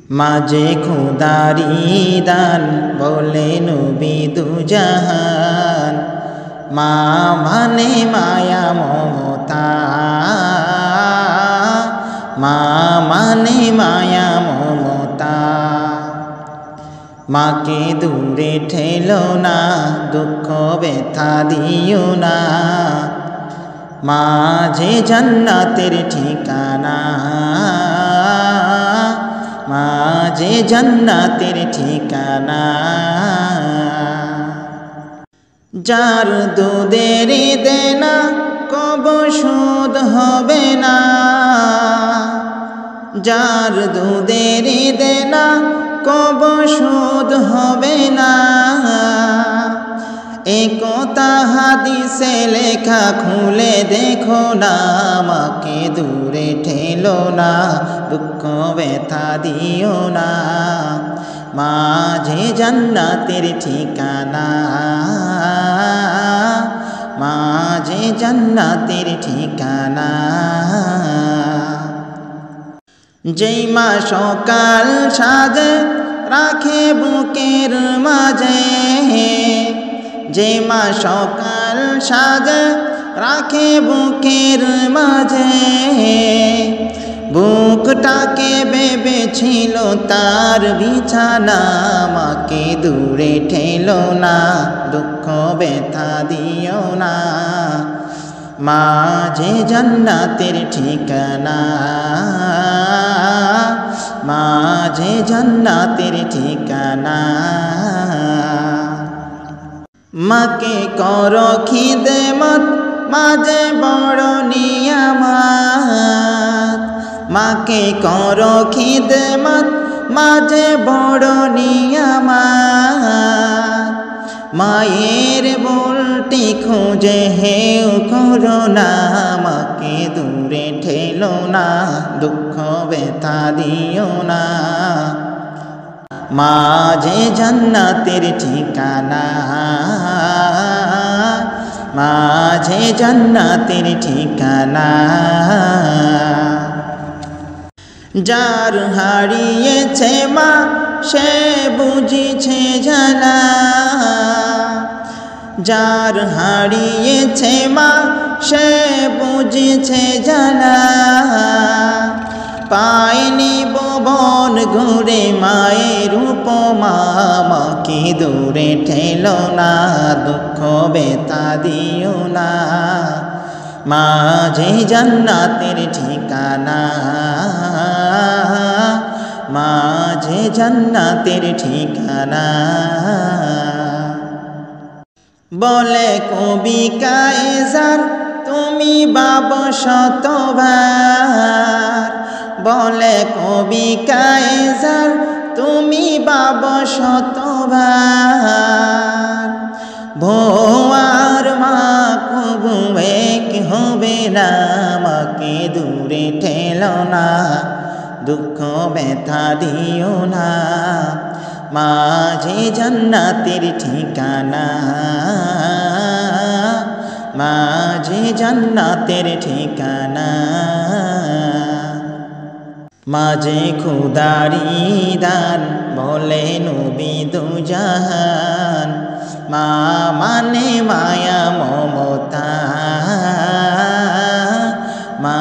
মাঝে খোদারি দান বলে নবী দুজাহান। মা মানে মায়া মমতা, মা মানে মায়া মমতা। মাকে দূরে ঠেলো না, দুঃখ ব্যথা দিও না, মা যে জান্নাতের ঠিকানা, মা যে জান্নাতের ঠিকানা। যার দুধের দেনা কব সুদ হবে না, যার দুধের দেনা কব সুদ হবে না। একতা হাদিসে লেখা খুলে দেখো না, মাকে দূরে ঠেলো না, দুঃখ ব্যথা দিও না, মা যে জান্নাতের ঠিকানা, মা যে জান্নাতের ঠিকানা। যেই মা সকাল সাজে রাখে বুকের মাঝে, যে মা সকাল সাজে রাখে বুকের মাঝে, বুকটাকে ভেবেছিল তার বিছানা। মাকে দূরে ঠেলো না, দুঃখ ব্যথা দিও না, মা যে জান্নাতের ঠিকানা, মা যে জান্নাতের ঠিকানা। মাকে করো খিদমত, মাঝে বড় নিয়ামত, মাকে করো খিদমত, মাঝে বড় নিয়ামত। মায়ের বলটি খুঁজে হেউ করো না, মাকে দূরে ঠেলো না, দুঃখ ব্যথা দিও না, মা যে জান্নাতের ঠিকানা, মা যে জান্নাতের ঠিকানা। যার হারিয়েছে মা সে বুঝেছে জানা, যার হারিয়েছে মা সে বুঝেছে জানা। পায়নি ভুবন ঘুরে মায়ের উপমা, মাকে দূরে ঠেলো না, দুঃখ ব্যথা দিও না, মা যে জান্নাতের ঠিকানা, মা যে জান্নাতের ঠিকানা। বলে কবি কায়সার তুমি বাবা শতবার, বলে কবি কায়সার তুমি বাবা শতবার। ভোয়ার মা কবু এক হবে না, মাকে দূরে ঠেলো না, দুঃখ ব্যথা দিও না, মা যে জান্নাতের ঠিকানা, মা যে জান্নাতের ঠিকানা। মাঝে খোদারি দান বলে নবী দুজাহান, মা মানে মায়া মমতা, মা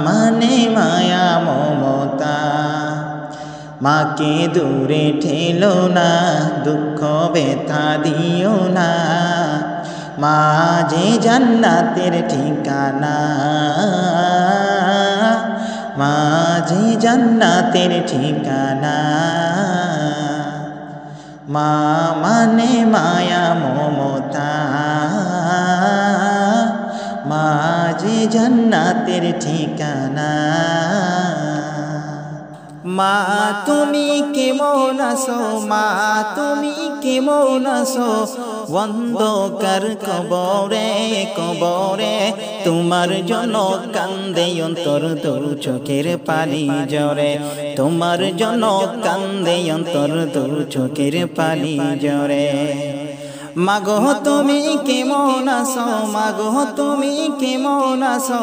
মানে মায়া মমতা। মাকে দূরে ঠেলো না, দুঃখ ব্যথা দিও না, মা যে জান্নাতের ঠিকানা, মা যে জান্নাতের ঠিকানা। মা মানে মায়া মমতা, মা যে জান্নাতের ঠিকানা। মা তুমি কেমন আছো, মা তুমি কেমন আছো, অন্ধকার কবরে কবরে তোমার জন্য কান্দে অন্তর তোর চোখের পানি ঝরে, তোমার জন্য কান্দে অন্তর তোর চোখের পানি ঝরে। মাগো তুমি কেমন আছো, মাগো তুমি কেমন আছো,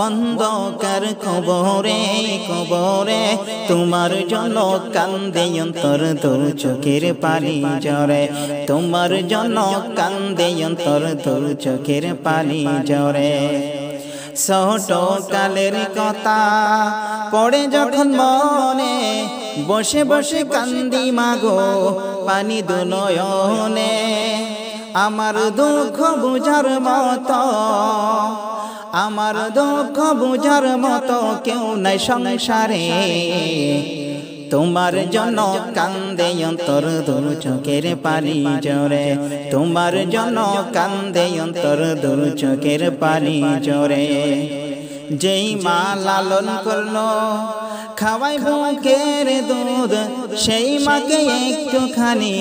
অন্ধকার কবরে কবরে তোমার জন্য কান্দে অন্তর দু চোখের পানি ঝরে, তোমার জন্য কান্দে অন্তর দু চোখের পানি ঝরে। ছোট কালের কথা পড়ে যখন মনে, বসে বসে কান্দি মাগো পানি দু নয়নে। আমার দুঃখ বুঝার মতো, আমার দুঃখ বুঝার মতো কেউ নাই সংসারে, তোমার জন্য কান্দে অন্তর দু চোখের পানি ঝরে, তোমার জন্য কান্দে অন্তর দু চোখের পানি ঝরে। যেই মা লালন করলো খাওয়াই বুকের দুধ, সেই মাকে একটুখানি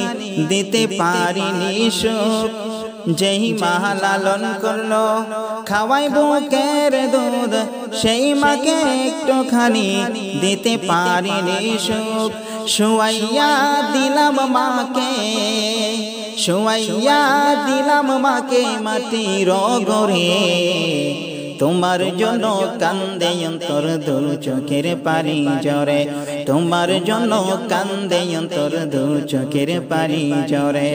দিতে পারিনি সুখ। যেই মা লালন করলো খাওয়াই বুকের দুধ, সেই মাকে একটুখানি দিতে পারিনি সুখ। শুয়াইয়া দিলাম মাকে, শুয়াইয়া দিলাম মাকে মাটির ঘরে, তোমার জন্য কান্দে অন্তর দু চোখের পানি ঝরে, তোমার জন্য কান্দে অন্তর দু চোখের পানি ঝরে।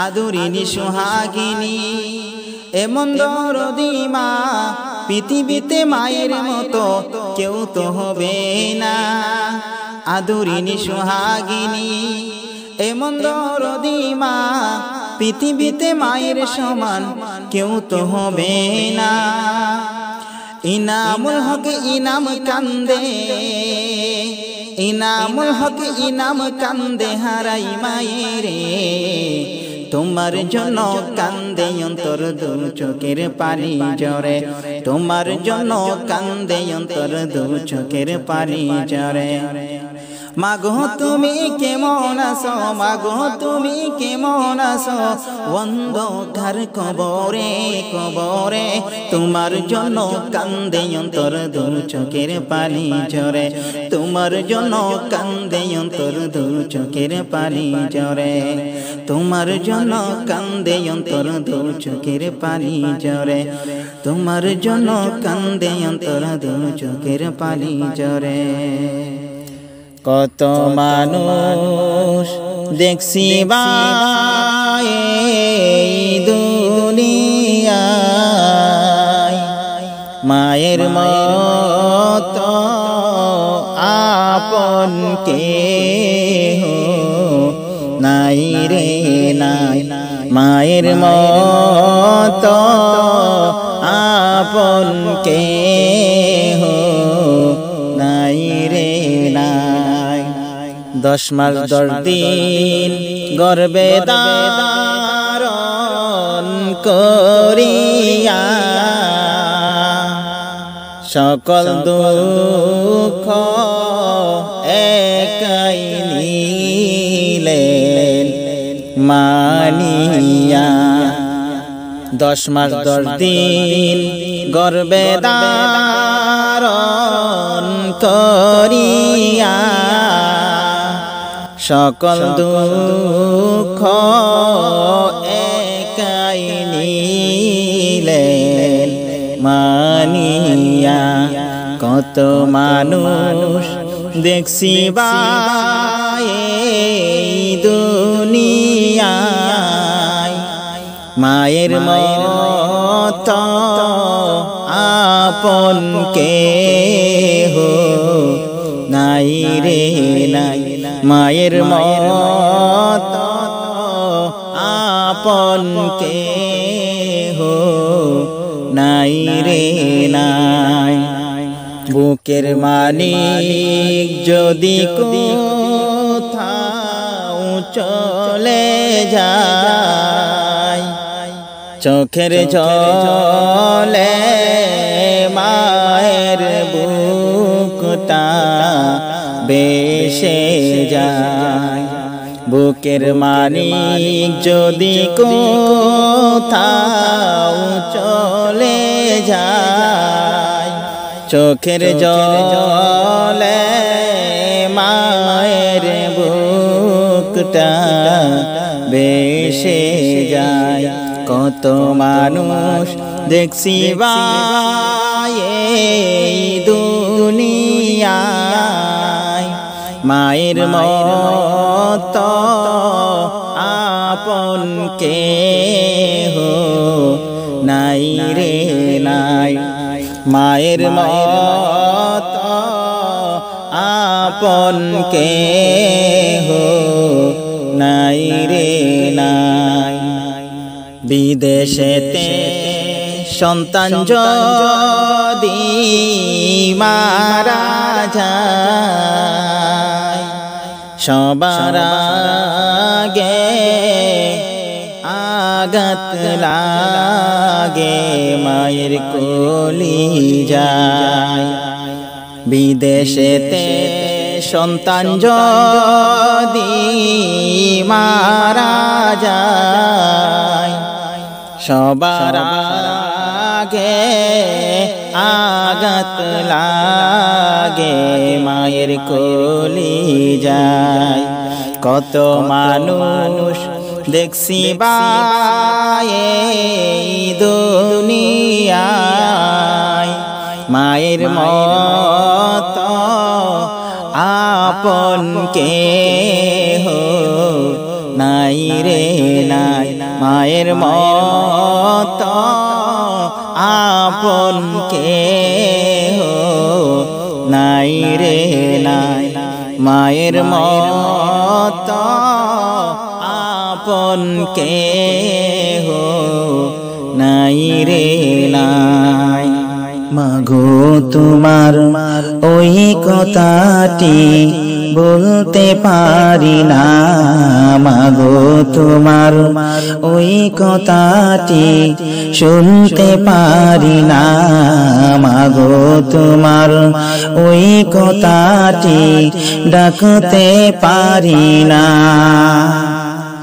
আদুরিনী সোহাগিনী এমন দরদি মা, পৃথিবীতে মায়ের মতো কেউ তো হবে না। আদুরিনী সোহাগিনী এমন দরদি মা, পৃথিবীতে মায়ের সমান কেউ তো হবে না। ইনামুল হক ইনাম কান্দে, ইনামুল হক ইনাম কান্দে হারাই মায়েরে, তোমার জন্য কান্দে অন্তর দু চোখের পানি ঝরে, তোমার জন্য কান্দে অন্তর দু চোখের পানি ঝরে। মাগো তুমি কেমন আছো, মাগো তুমি কেমন আছো, অন্ধকার কবরে কবরে তোমার জন্য কান্দে অন্তর দু চোখের পানি ঝরে, তোমার জন্য কান্দে অন্তর দু চোখের পানি ঝরে, তোমার জন্য কান্দে অন্তর দু চোখের পানি ঝরে, তোমার জন্য কান্দে অন্তর দু চোখের পানি ঝরে। কত মানুষ দেখছি এই দুনিয়ায়, মায়ের মতো আপন কেহ নাই রে নাই, মায়ের মতো আপন কেহ নাই রে নাই। 10 মাস 10 দিন গর্ভে ধারণ করিয়া, সকল দুঃখ একাই নিলেন মানিয়া। 10 মাস 10 দিন গর্ভে ধারণ করিয়া, সকল দুঃখ একাই নিলেন মানিয়া। কত মানুষ দেখছি এই দুনিয়ায়, মায়ের মতো আপন কেহ নাই রে নাই, মায়ের মতো আপন কেহ নাই রে নাই। বুকের মানিক যদি কোথাও চলে যায়, চোখের জলে মায়ের বুকটা বেশে যায়। বুকের মানিক যদি কোথাও চলে যায়, চোখের জলে মায়ের বুকটা বেশ ভেসে যায়। কত মানুষ দেখছি ভাই এই দুনিয়ায়, মায়ের মতো আপন কেহ নাই রে নাই। মায়ের মতো আপন কেহ নাই রে নাই। বিদেশেতে সন্তান যদি মারা যায়, সবার আগে আঘাত লাগে মায়ের কলিজায়। বিদেশেতে সন্তান যদি মারা যায়, সবার আগে আঘাত লাগে মায়ের কলিজায়। কত মানুষ দেখছি ভাই এই দুনিয়ায়, মায়ের মতো আপন কেহ নাই রে নাই। মায়ের মতো আপন কেহ নাই রে নাই। মায়ের মতো আপন কেহ নাই রে নাই। মাগো তোমার ওই কথাটি বলতে পারি না, মাগো তোমার ওই কথাটি শুনতে পারি না, মাগো তোমার ওই কথাটি ডাকতে পারি না।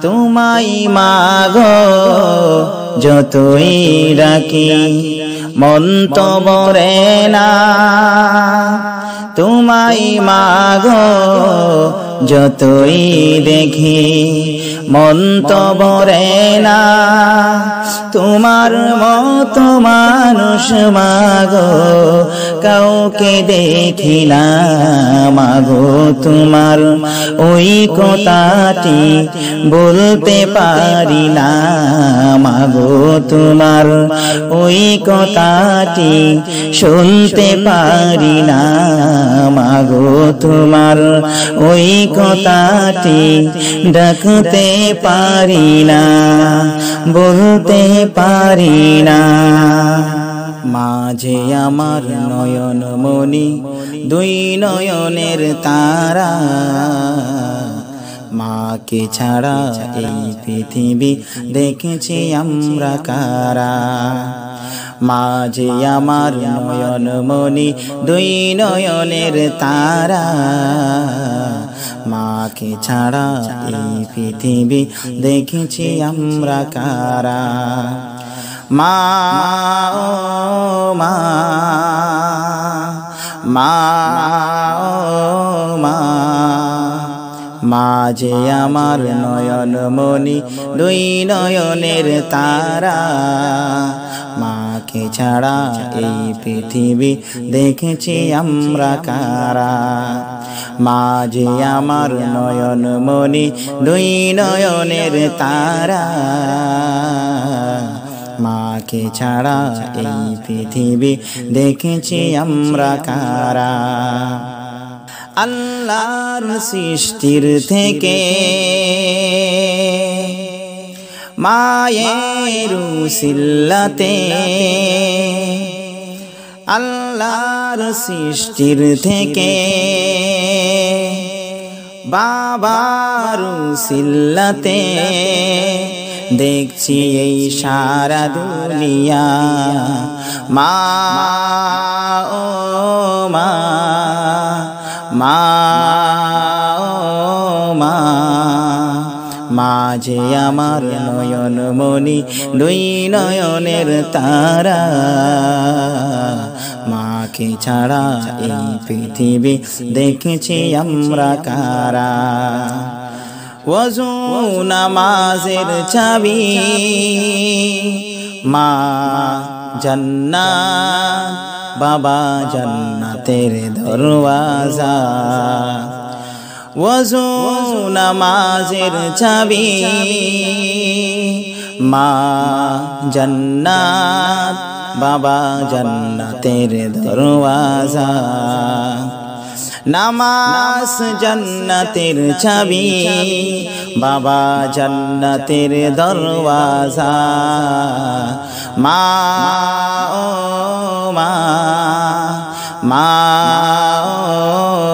তোমায় মাগো যতই ডাকি মন তো ভরে না, তোমায় মাগো যতই দেখি মন তো ভরে না। তোমার মতো মানুষ মাগো কাউকে দেখি না, মাগো তোমার ওই কথাটি বলতে পারি না, মাগো তোমার ওই কথাটি শুনতে পারি না, মাগো তোমার ওই কথাটি ডাকতে পারি না, বলতে পারি না। মাঝে আমার নয়ন মনি দুই নয়নের তারা, মাকে ছাড়া এই পৃথিবী দেখেছি আমরা কারা। মাঝে আমার নয়ন মনি দুই নয়নের তারা, মাকে ছাড়া এই পৃথিবী দেখেছি আমরা কারা। মা ও মা, মা ও মা, মাঝে আমার নয়ন মনি দুই নয়নের তারা, মাকে ছাড়া এই পৃথিবী দেখেছি আমরা কারা। মাঝে আমার নয়ন মনি দুই নয়নের তারা, মাকে ছাড়া এই পৃথিবী দেখেছি আমরা কারা। আল্লাহর সৃষ্টির থেকে মায়ের উসিলাতে, আল্লাহর সৃষ্টির থেকে বাবার উসিলাতে দেখছি এই সারা দুনিয়া। মা ও মা, মা ও মা, মাঝে আমার নয়ন মনি দুই নয়নের তারা, মাকে ছাড়া এই পৃথিবী দেখেছি আমরা কারা। ওযু নামাজের চাবি মা জান্নাত বাবা জান্নাতের দরওয়াজা ওযু নামাজের চাবি মা জান্নাত বাবা জান্নাতের দরওয়াজা নামাজ জান্নাতের চাবি বাবা জান্নাতের দরওয়াজা মা ও মা মা ও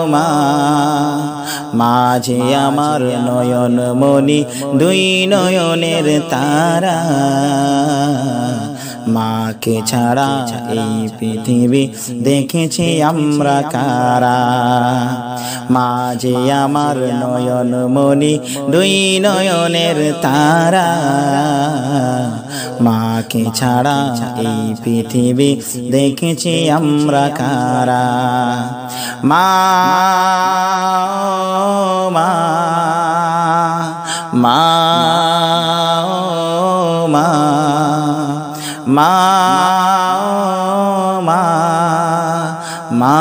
মা মাঝে আমার নয়ন মনি দুই নয়নের তারা মাকে ছাড়া এই পৃথিবী দেখেছি আমরা কারা মাঝে আমার নয়ন মনি দুই নয়নের তারা মাকে ছাড়া এই পৃথিবী দেখেছি আমরা কারা মা মা মা মা মা মা মা